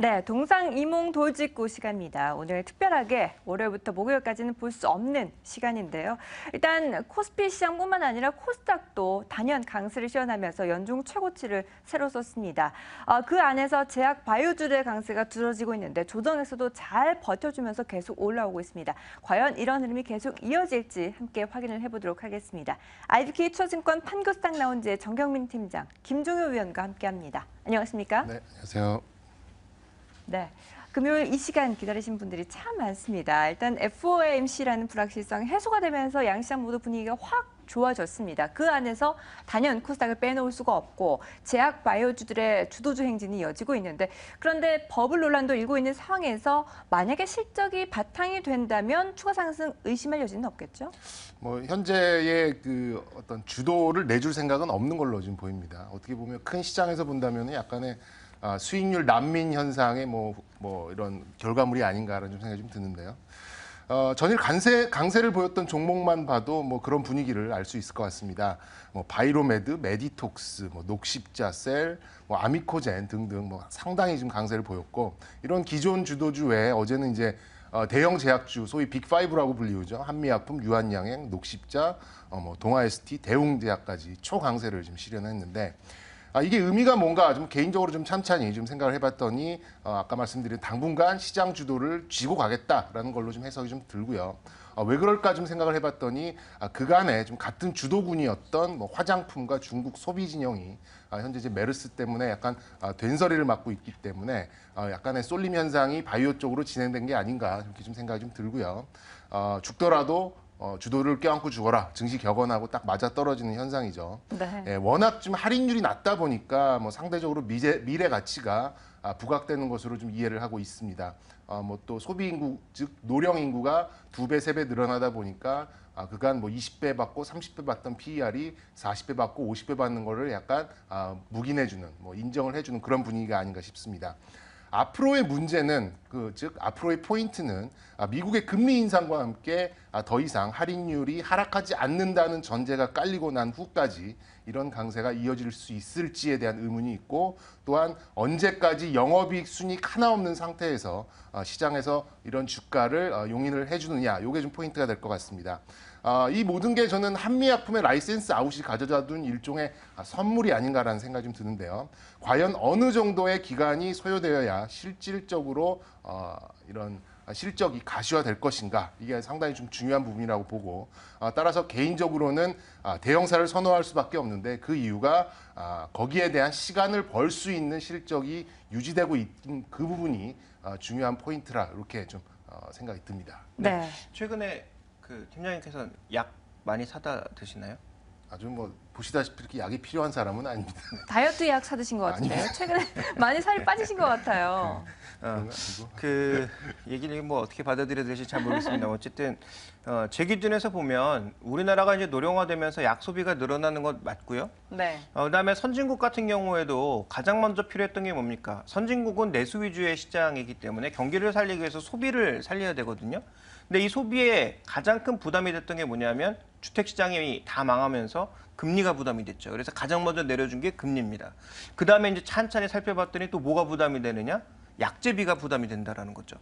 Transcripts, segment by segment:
네, 동상이몽 돌직구 시간입니다. 오늘 특별하게 월요일부터 목요일까지는 볼 수 없는 시간인데요. 일단 코스피 시장뿐만 아니라 코스닥도 단연 강세를 시현하면서 연중 최고치를 새로 썼습니다. 그 안에서 제약 바이오주의 강세가 두드러지고 있는데 조정에서도 잘 버텨주면서 계속 올라오고 있습니다. 과연 이런 흐름이 계속 이어질지 함께 확인을 해보도록 하겠습니다. IBK 투자증권 판교스닥 라운지의 정경민 팀장, 김종효 위원과 함께합니다. 안녕하십니까? 네, 안녕하세요. 네, 금요일 이 시간 기다리신 분들이 참 많습니다. 일단 FOMC라는 불확실성이 해소가 되면서 양시장 모두 분위기가 확 좋아졌습니다. 그 안에서 단연 코스닥을 빼놓을 수가 없고 제약 바이오주들의 주도주 행진이 이어지고 있는데, 그런데 버블 논란도 일고 있는 상황에서 만약에 실적이 바탕이 된다면 추가 상승 의심할 여지는 없겠죠? 뭐 현재의 그 어떤 주도를 내줄 생각은 없는 걸로 지금 보입니다. 어떻게 보면 큰 시장에서 본다면 약간의 수익률 난민 현상의 뭐 이런 결과물이 아닌가라는 좀 생각이 좀 드는데요. 전일 강세를 보였던 종목만 봐도 뭐 그런 분위기를 알 수 있을 것 같습니다. 뭐 바이로메드, 메디톡스, 뭐 녹십자셀, 뭐 아미코젠 등등 뭐 상당히 지금 강세를 보였고, 이런 기존 주도주 외에 어제는 이제 대형 제약주, 소위 빅5라고 불리우죠. 한미약품, 유한양행, 녹십자, 뭐 동아ST, 대웅제약까지 초강세를 지금 실현했는데, 이게 의미가 뭔가 좀 개인적으로 좀 찬찬히 좀 생각을 해봤더니 아까 말씀드린 당분간 시장 주도를 쥐고 가겠다라는 걸로 좀 해석이 좀 들고요. 왜 그럴까 좀 생각을 해봤더니 그간에 좀 같은 주도군이었던 뭐 화장품과 중국 소비 진영이 현재 이제 메르스 때문에 약간 된서리를 맞고 있기 때문에 약간의 쏠림 현상이 바이오 쪽으로 진행된 게 아닌가 이렇게 좀 생각이 좀 들고요. 죽더라도 주도를 껴안고 죽어라, 증시 격언하고 딱 맞아 떨어지는 현상이죠. 네. 예, 워낙 좀 할인율이 낮다 보니까 뭐 상대적으로 미래 가치가 부각되는 것으로 좀 이해를 하고 있습니다. 뭐 또 소비 인구, 즉 노령 인구가 2배, 3배 늘어나다 보니까 그간 뭐 20배 받고 30배 받던 PER이 40배 받고 50배 받는 거를 약간 묵인해주는, 뭐 인정을 해주는 그런 분위기가 아닌가 싶습니다. 앞으로의 문제는 즉 앞으로의 포인트는 미국의 금리 인상과 함께 더 이상 할인율이 하락하지 않는다는 전제가 깔리고 난 후까지 이런 강세가 이어질 수 있을지에 대한 의문이 있고, 또한 언제까지 영업이익 순이익 하나 없는 상태에서 시장에서 이런 주가를 용인을 해주느냐, 이게 좀 포인트가 될 것 같습니다. 이 모든 게 저는 한미약품의 라이센스 아웃이 가져다 둔 일종의 선물이 아닌가라는 생각이 좀 드는데요. 과연 어느 정도의 기간이 소요되어야 실질적으로 이런 실적이 가시화될 것인가, 이게 상당히 좀 중요한 부분이라고 보고, 따라서 개인적으로는 대형사를 선호할 수밖에 없는데, 그 이유가 거기에 대한 시간을 벌 수 있는 실적이 유지되고 있는 그 부분이 중요한 포인트라 이렇게 좀 생각이 듭니다. 네. 최근에 그 팀장님께서는 약 많이 사다 드시나요? 아주 뭐 보시다시피 이렇게 약이 필요한 사람은 아닙니다. 다이어트 약 사드신 것 같은데요. 최근에 많이 살이 빠지신 것 같아요. 그 얘기를 뭐 어떻게 받아들여야 될지 잘 모르겠습니다. 어쨌든 제 기준에서 보면 우리나라가 이제 노령화되면서 약 소비가 늘어나는 것 맞고요. 네. 그다음에 선진국 같은 경우에도 가장 먼저 필요했던 게 뭡니까? 선진국은 내수 위주의 시장이기 때문에 경기를 살리기 위해서 소비를 살려야 되거든요. 근데 이 소비에 가장 큰 부담이 됐던 게 뭐냐면 주택 시장이 다 망하면서 금리가 부담이 됐죠. 그래서 가장 먼저 내려준 게 금리입니다. 그다음에 이제 찬찬히 살펴봤더니 또 뭐가 부담이 되느냐? 약제비가 부담이 된다라는 거죠.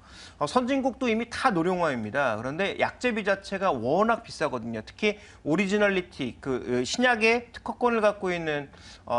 선진국도 이미 다 노령화입니다. 그런데 약제비 자체가 워낙 비싸거든요. 특히 오리지널리티, 그 신약의 특허권을 갖고 있는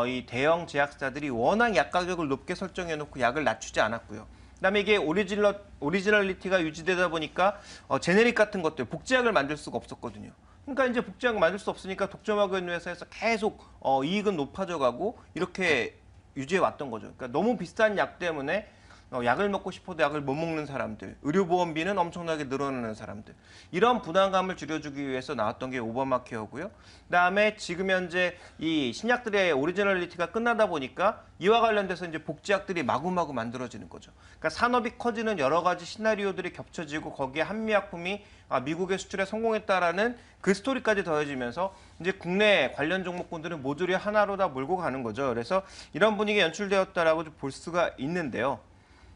이 대형 제약사들이 워낙 약 가격을 높게 설정해놓고 약을 낮추지 않았고요. 그다음에 이게 오리지널리티가 유지되다 보니까 제네릭 같은 것들, 복제약을 만들 수가 없었거든요. 그러니까 이제 복제약을 만들 수 없으니까 독점하고 있는 회사에서 계속 이익은 높아져가고 이렇게 유지해 왔던 거죠. 그러니까 너무 비싼 약 때문에 약을 먹고 싶어도 약을 못 먹는 사람들, 의료보험비는 엄청나게 늘어나는 사람들, 이런 부담감을 줄여주기 위해서 나왔던 게 오바마 케어고요. 그다음에 지금 현재 이 신약들의 오리지널리티가 끝나다 보니까 이와 관련돼서 이제 복제약들이 마구마구 만들어지는 거죠. 그러니까 산업이 커지는 여러 가지 시나리오들이 겹쳐지고 거기에 한미약품이 미국의 수출에 성공했다라는 그 스토리까지 더해지면서 이제 국내 관련 종목군들은 모조리 하나로 다 몰고 가는 거죠. 그래서 이런 분위기가 연출되었다라고 볼 수가 있는데요.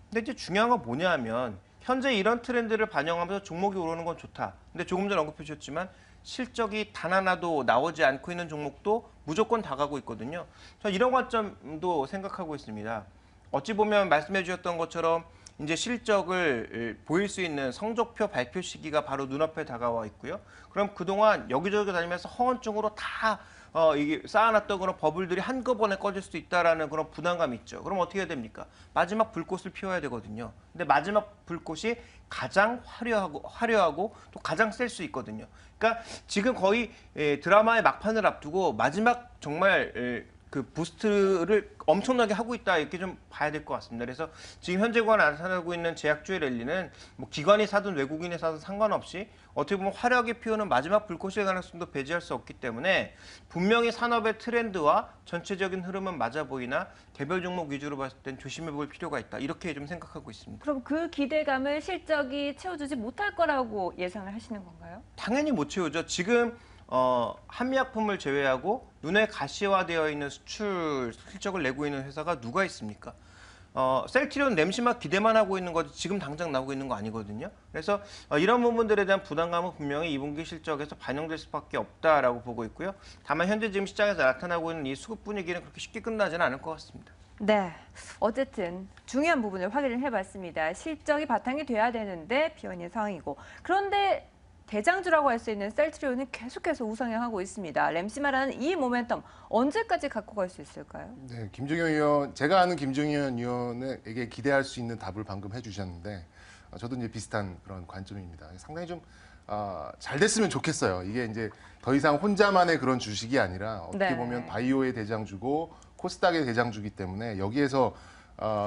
근데 이제 중요한 건 뭐냐 하면 현재 이런 트렌드를 반영하면서 종목이 오르는 건 좋다. 근데 조금 전 언급해 주셨지만 실적이 단 하나도 나오지 않고 있는 종목도 무조건 다 가고 있거든요. 저 이런 관점도 생각하고 있습니다. 어찌 보면 말씀해 주셨던 것처럼 이제 실적을 보일 수 있는 성적표 발표 시기가 바로 눈앞에 다가와 있고요. 그럼 그동안 여기저기 다니면서 허언증으로 다 이게 쌓아놨던 그런 버블들이 한꺼번에 꺼질 수도 있다라는 그런 부담감이 있죠. 그럼 어떻게 해야 됩니까? 마지막 불꽃을 피워야 되거든요. 근데 마지막 불꽃이 가장 화려하고 또 가장 셀 수 있거든요. 그러니까 지금 거의 드라마의 막판을 앞두고 마지막 정말 그 부스트를 엄청나게 하고 있다 이렇게 좀 봐야 될 것 같습니다. 그래서 지금 현재 나타나고 있는 제약주의 랠리는 뭐 기관이 사든 외국인이 사든 상관없이 어떻게 보면 화려하게 피우는 마지막 불꽃일 가능성도 배제할 수 없기 때문에 분명히 산업의 트렌드와 전체적인 흐름은 맞아 보이나 개별 종목 위주로 봤을 땐 조심해 볼 필요가 있다. 이렇게 좀 생각하고 있습니다. 그럼 그 기대감을 실적이 채워주지 못할 거라고 예상을 하시는 건가요? 당연히 못 채우죠. 지금 한미약품을 제외하고 눈에 가시화되어 있는 수출 실적을 내고 있는 회사가 누가 있습니까? 셀트리온, 램시마 기대만 하고 있는 거지 지금 당장 나오고 있는 거 아니거든요. 그래서 이런 부분들에 대한 부담감은 분명히 2분기 실적에서 반영될 수밖에 없다라고 보고 있고요. 다만 현재 지금 시장에서 나타나고 있는 이 수급 분위기는 그렇게 쉽게 끝나지는 않을 것 같습니다. 네, 어쨌든 중요한 부분을 확인을 해봤습니다. 실적이 바탕이 돼야 되는데 비어있는 상황이고 그런데 대장주라고 할 수 있는 셀트리온은 계속해서 우상향하고 있습니다. 램시마라는 이 모멘텀 언제까지 갖고 갈 수 있을까요? 네, 김종현 의원, 제가 아는 김종현 의원에게 기대할 수 있는 답을 방금 해주셨는데 저도 이제 비슷한 그런 관점입니다. 상당히 좀 잘 됐으면 좋겠어요. 이게 이제 더 이상 혼자만의 그런 주식이 아니라 어떻게 네. 보면 바이오의 대장주고 코스닥의 대장주기 때문에 여기에서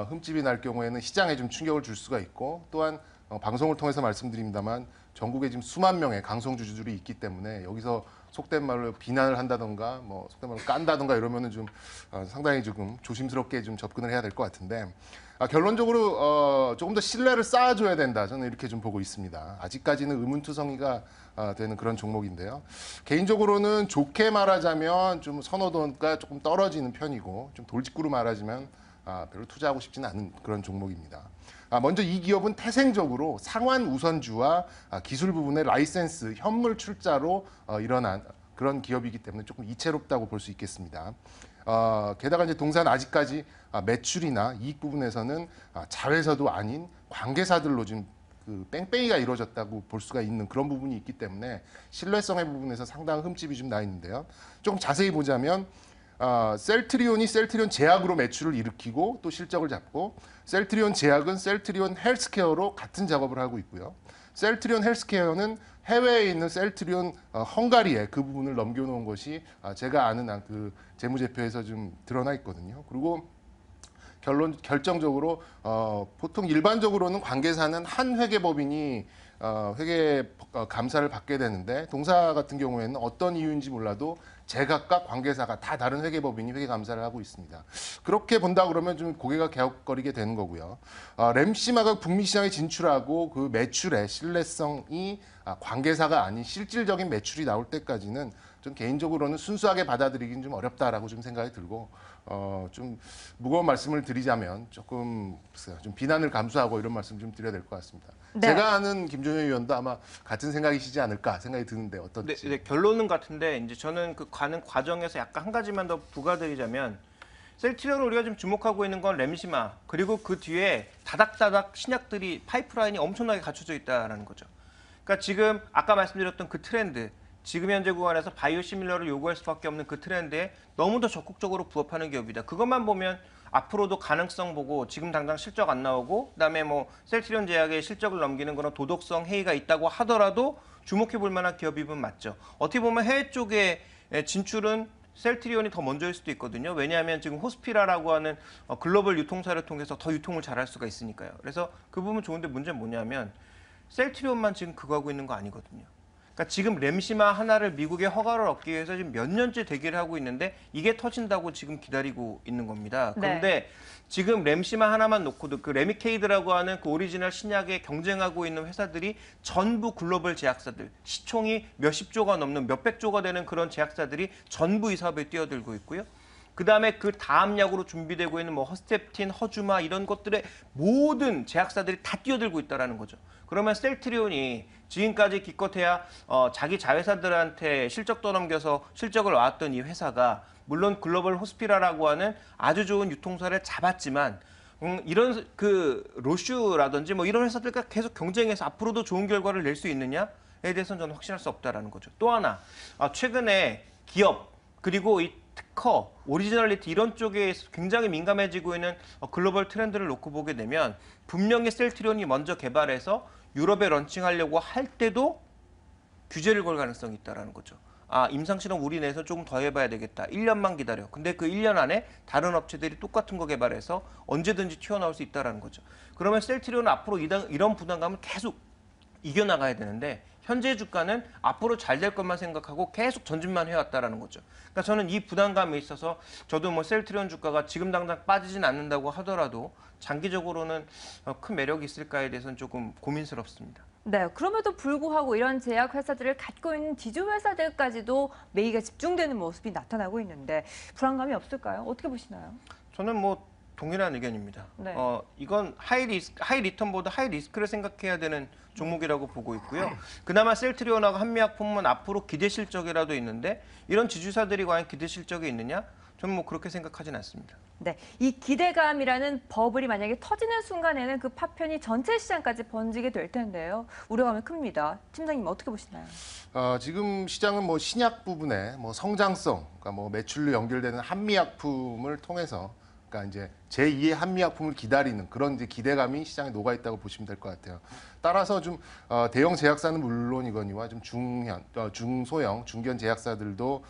흠집이 날 경우에는 시장에 좀 충격을 줄 수가 있고 또한 방송을 통해서 말씀드립니다만 전국에 지금 수만 명의 강성주주들이 있기 때문에 여기서 속된 말로 비난을 한다던가 뭐 속된 말로 깐다던가 이러면은 좀 상당히 조금 조심스럽게 좀 접근을 해야 될 것 같은데 결론적으로 조금 더 신뢰를 쌓아줘야 된다. 저는 이렇게 좀 보고 있습니다. 아직까지는 의문투성이가 되는 그런 종목인데요. 개인적으로는 좋게 말하자면 좀 선호도가 조금 떨어지는 편이고 좀 돌직구로 말하자면 별로 투자하고 싶지는 않은 그런 종목입니다. 먼저 이 기업은 태생적으로 상환 우선주와 기술 부분의 라이센스, 현물 출자로 일어난 그런 기업이기 때문에 조금 이채롭다고 볼 수 있겠습니다. 게다가 이제 동사는 아직까지 매출이나 이익 부분에서는 자회사도 아닌 관계사들로 지금 그 뺑뺑이가 이루어졌다고 볼 수가 있는 그런 부분이 있기 때문에 신뢰성의 부분에서 상당한 흠집이 좀 나 있는데요. 조금 자세히 보자면 셀트리온이 셀트리온 제약으로 매출을 일으키고 또 실적을 잡고 셀트리온 제약은 셀트리온 헬스케어로 같은 작업을 하고 있고요. 셀트리온 헬스케어는 해외에 있는 셀트리온 헝가리에 그 부분을 넘겨놓은 것이 제가 아는 그 재무제표에서 좀 드러나 있거든요. 그리고 결정적으로 보통 일반적으로는 관계사는 한 회계법인이 회계 감사를 받게 되는데 동사 같은 경우에는 어떤 이유인지 몰라도 제각각 관계사가 다 다른 회계법인이 회계 감사를 하고 있습니다. 그렇게 본다 그러면 좀 고개가 갸웃거리게 되는 거고요. 램시마가 북미 시장에 진출하고 그 매출의 신뢰성이 관계사가 아닌 실질적인 매출이 나올 때까지는 좀 개인적으로는 순수하게 받아들이긴 좀 어렵다라고 좀 생각이 들고 좀 무거운 말씀을 드리자면 조금 좀 비난을 감수하고 이런 말씀 좀 드려야 될 것 같습니다. 네. 제가 아는 김종현 의원도 아마 같은 생각이시지 않을까 생각이 드는데 어떨지. 네, 결론은 같은데 이제 저는 그 가는 과정에서 약간 한 가지만 더 부가드리자면 셀트리온을 우리가 좀 주목하고 있는 건 램시마 그리고 그 뒤에 다닥다닥 신약들이 파이프라인이 엄청나게 갖춰져 있다라는 거죠. 그러니까 지금 아까 말씀드렸던 그 트렌드 지금 현재 구간에서 바이오시밀러를 요구할 수밖에 없는 그 트렌드에 너무 더 적극적으로 부합하는 기업이다. 그것만 보면 앞으로도 가능성 보고 지금 당장 실적 안 나오고 그다음에 뭐 셀트리온 제약의 실적을 넘기는 그런 도덕성 해이가 있다고 하더라도 주목해 볼 만한 기업이면 맞죠. 어떻게 보면 해외 쪽에 진출은 셀트리온이 더 먼저일 수도 있거든요. 왜냐하면 지금 호스피라라고 하는 글로벌 유통사를 통해서 더 유통을 잘할 수가 있으니까요. 그래서 그 부분 좋은데 문제는 뭐냐면 셀트리온만 지금 그거 하고 있는 거 아니거든요. 그러니까 지금 램시마 하나를 미국의 허가를 얻기 위해서 지금 몇 년째 대기를 하고 있는데 이게 터진다고 지금 기다리고 있는 겁니다. 그런데 네. 지금 램시마 하나만 놓고도 그 레미케이드라고 하는 그 오리지널 신약에 경쟁하고 있는 회사들이 전부 글로벌 제약사들, 시총이 몇십 조가 넘는 몇백 조가 되는 그런 제약사들이 전부 이 사업에 뛰어들고 있고요. 그다음에 그 다음 약으로 준비되고 있는 뭐 허스텝틴, 허주마 이런 것들의 모든 제약사들이 다 뛰어들고 있다라는 거죠. 그러면 셀트리온이 지금까지 기껏해야 자기 자회사들한테 실적 떠넘겨서 실적을 와왔던 이 회사가 물론 글로벌 호스피라라고 하는 아주 좋은 유통사를 잡았지만 이런 그 로슈라든지 뭐 이런 회사들과 계속 경쟁해서 앞으로도 좋은 결과를 낼 수 있느냐에 대해서는 저는 확신할 수 없다라는 거죠. 또 하나, 최근에 기업 그리고 이 특허, 오리지널리티 이런 쪽에 굉장히 민감해지고 있는 글로벌 트렌드를 놓고 보게 되면 분명히 셀트리온이 먼저 개발해서 유럽에 런칭하려고 할 때도 규제를 걸 가능성이 있다라는 거죠. 임상실험 우리 내에서 조금 더 해봐야 되겠다. 1년만 기다려. 근데 그 1년 안에 다른 업체들이 똑같은 거 개발해서 언제든지 튀어나올 수 있다라는 거죠. 그러면 셀트리온은 앞으로 이런 부담감을 계속 이겨나가야 되는데 현재 주가는 앞으로 잘 될 것만 생각하고 계속 전진만 해왔다라는 거죠. 그러니까 저는 이 부담감에 있어서 저도 뭐 셀트리온 주가가 지금 당장 빠지진 않는다고 하더라도 장기적으로는 큰 매력이 있을까에 대해서는 조금 고민스럽습니다. 네, 그럼에도 불구하고 이런 제약 회사들을 갖고 있는 지주 회사들까지도 매기가 집중되는 모습이 나타나고 있는데 불안감이 없을까요? 어떻게 보시나요? 저는 뭐 동일한 의견입니다. 네. 이건 하이 리턴보다 하이 리스크를 생각해야 되는 종목이라고 보고 있고요. 그나마 셀트리온하고 한미약품은 앞으로 기대 실적이라도 있는데 이런 지주사들이 과연 기대 실적이 있느냐? 저는 뭐 그렇게 생각하진 않습니다. 네, 이 기대감이라는 버블이 만약에 터지는 순간에는 그 파편이 전체 시장까지 번지게 될 텐데요. 우려감이 큽니다. 팀장님 어떻게 보시나요? 지금 시장은 뭐 신약 부분에 뭐 성장성, 그러니까 뭐 매출로 연결되는 한미약품을 통해서, 그러니까 이제 제2의 한미약품을 기다리는 그런 이제 기대감이 시장에 녹아 있다고 보시면 될 것 같아요. 따라서 좀 대형 제약사는 물론이거니와 좀 중소형, 중견 제약사들도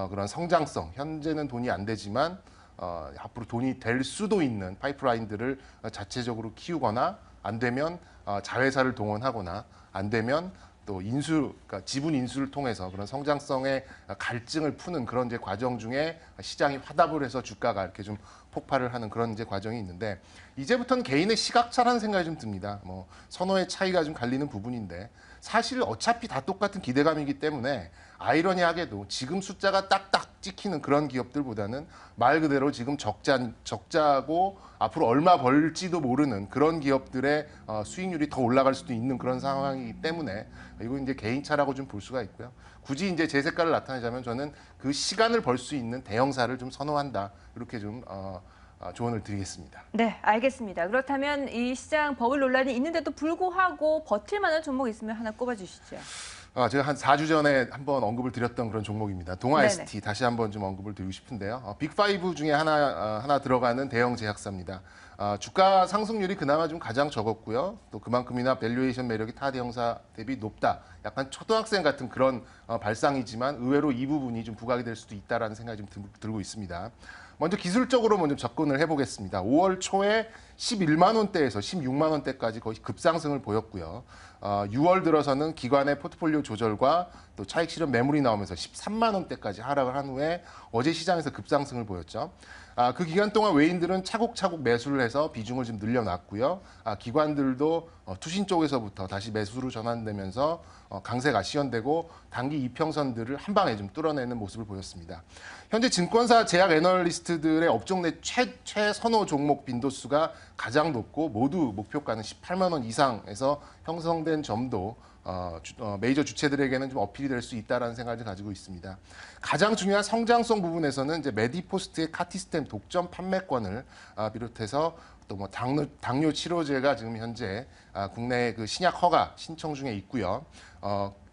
그런 성장성, 현재는 돈이 안 되지만 앞으로 돈이 될 수도 있는 파이프라인들을 자체적으로 키우거나 안 되면 자회사를 동원하거나 안 되면 또 그러니까 지분 인수를 통해서 그런 성장성의 갈증을 푸는 그런 이제 과정 중에 시장이 화답을 해서 주가가 이렇게 좀 폭발을 하는 그런 이제 과정이 있는데 이제부터는 개인의 시각차라는 생각이 좀 듭니다. 뭐 선호의 차이가 좀 갈리는 부분인데 사실 어차피 다 똑같은 기대감이기 때문에 아이러니하게도 지금 숫자가 딱딱 찍히는 그런 기업들보다는 말 그대로 지금 적자고 앞으로 얼마 벌지도 모르는 그런 기업들의 수익률이 더 올라갈 수도 있는 그런 상황이기 때문에 이거 이제 개인차라고 좀 볼 수가 있고요. 굳이 이제 제 색깔을 나타내자면 저는 그 시간을 벌 수 있는 대형사를 좀 선호한다. 이렇게 좀 조언을 드리겠습니다. 네, 알겠습니다. 그렇다면 이 시장 버블 논란이 있는데도 불구하고 버틸 만한 종목 있으면 하나 꼽아주시죠. 제가 한 4주 전에 한번 언급을 드렸던 그런 종목입니다. 동아 네네. ST 다시 한번 좀 언급을 드리고 싶은데요. 빅5 중에 하나 들어가는 대형 제약사입니다. 주가 상승률이 그나마 좀 가장 적었고요. 또 그만큼이나 밸류에이션 매력이 타 대형사 대비 높다. 약간 초등학생 같은 그런 발상이지만 의외로 이 부분이 좀 부각이 될 수도 있다라는 생각이 좀 들고 있습니다. 먼저 기술적으로 먼저 접근을 해보겠습니다. 5월 초에 11만 원대에서 16만 원대까지 거의 급상승을 보였고요. 6월 들어서는 기관의 포트폴리오 조절과 또 차익 실현 매물이 나오면서 13만 원대까지 하락을 한 후에 어제 시장에서 급상승을 보였죠. 그 기간 동안 외인들은 차곡차곡 매수를 해서 비중을 좀 늘려놨고요. 기관들도 투신 쪽에서부터 다시 매수로 전환되면서 강세가 시현되고 단기 이평선들을 한 방에 좀 뚫어내는 모습을 보였습니다. 현재 증권사 제약 애널리스트들의 업종 내 최선호 종목 빈도수가 가장 높고 모두 목표가는 18만 원 이상에서 형성된 점도 메이저 주체들에게는 좀 어필이 될 수 있다라는 생각을 가지고 있습니다. 가장 중요한 성장성 부분에서는 이제 메디포스트의 카티스템 독점 판매권을 비롯해서 또 뭐 당뇨 치료제가 지금 현재 국내 그 신약 허가 신청 중에 있고요.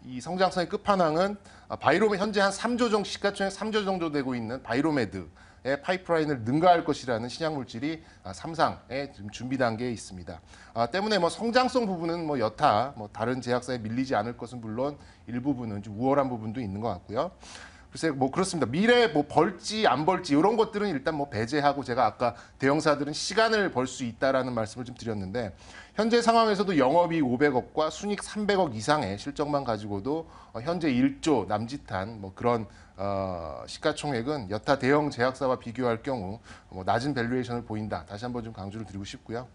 이 성장성의 끝판왕은 현재 한 3조 정도 시가총액 3조 정도 되고 있는 바이로메드의 파이프라인을 능가할 것이라는 신약 물질이 삼상의 지금 준비 단계에 있습니다. 때문에 뭐 성장성 부분은 뭐 여타 다른 제약사에 밀리지 않을 것은 물론 일부분은 좀 우월한 부분도 있는 것 같고요. 글쎄 뭐 그렇습니다. 미래에 뭐 벌지 안 벌지 이런 것들은 일단 뭐 배제하고 제가 아까 대형사들은 시간을 벌 수 있다라는 말씀을 좀 드렸는데 현재 상황에서도 영업이익 500억과 순이익 300억 이상의 실적만 가지고도 현재 1조 남짓한 뭐 그런 시가총액은 여타 대형 제약사와 비교할 경우 낮은 밸류에이션을 보인다. 다시 한번 좀 강조를 드리고 싶고요.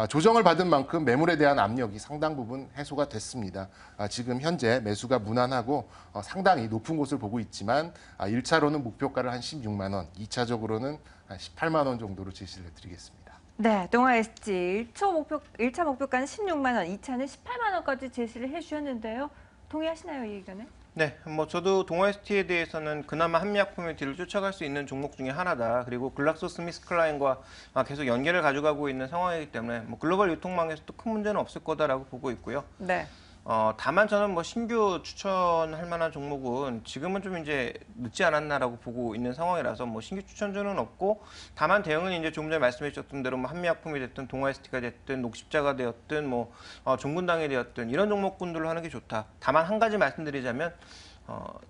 조정을 받은 만큼 매물에 대한 압력이 상당 부분 해소가 됐습니다. 지금 현재 매수가 무난하고 상당히 높은 곳을 보고 있지만 1차로는 목표가를 한 16만 원, 2차적으로는 한 18만 원 정도로 제시를 해드리겠습니다. 네, 동아 ST 1차 목표가는 16만 원, 2차는 18만 원까지 제시를 해주셨는데요. 동의하시나요, 이 의견에? 네, 뭐 저도 동아ST에 대해서는 그나마 한미약품의 뒤를 쫓아갈 수 있는 종목 중에 하나다. 그리고 글락소스미스클라인과 계속 연계를 가져가고 있는 상황이기 때문에 뭐 글로벌 유통망에서도 큰 문제는 없을 거다라고 보고 있고요. 네. 다만 저는 뭐 신규 추천할 만한 종목은 지금은 좀 이제 늦지 않았나라고 보고 있는 상황이라서 뭐 신규 추천주는 없고, 다만 대응은 이제 조금 전에 말씀해 주셨던 대로 뭐 한미약품이 됐든 동아ST가 됐든 녹십자가 되었든 뭐 종군당이 되었든 이런 종목군들로 하는 게 좋다. 다만 한 가지 말씀드리자면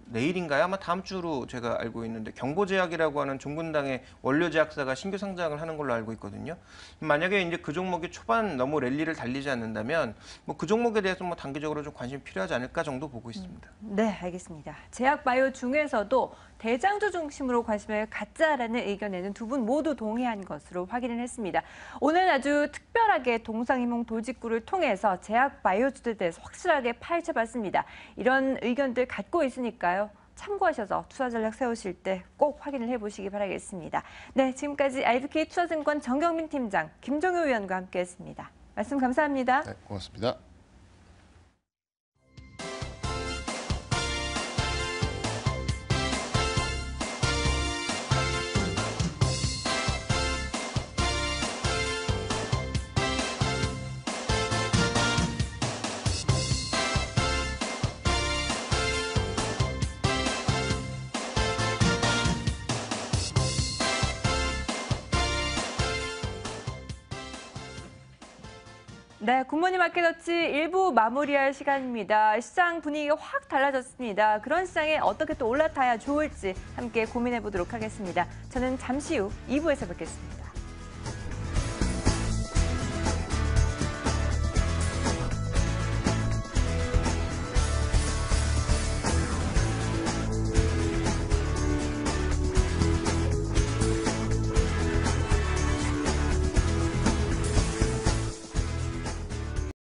내일인가요? 아마 다음 주로 제가 알고 있는데 경보제약이라고 하는 종군당의 원료제약사가 신규 상장을 하는 걸로 알고 있거든요. 만약에 이제 그 종목이 초반 너무 랠리를 달리지 않는다면 뭐 그 종목에 대해서 뭐 단기적으로 좀 관심이 필요하지 않을까 정도 보고 있습니다. 네, 알겠습니다. 제약바이오 중에서도 대장주 중심으로 관심을 갖자라는 의견에는 두 분 모두 동의한 것으로 확인을 했습니다. 오늘 아주 특별하게 동상이몽 돌직구를 통해서 제약바이오주에 대해서 확실하게 파헤쳐봤습니다. 이런 의견들 갖고 있으니까요. 참고하셔서 투자 전략 세우실 때 꼭 확인을 해보시기 바라겠습니다. 네, 지금까지 IBK 투자증권 정경민 팀장, 김종효 위원과 함께했습니다. 말씀 감사합니다. 네, 고맙습니다. 네, 굿모닝 마켓워치 1부 마무리할 시간입니다. 시장 분위기가 확 달라졌습니다. 그런 시장에 어떻게 또 올라타야 좋을지 함께 고민해 보도록 하겠습니다. 저는 잠시 후 2부에서 뵙겠습니다.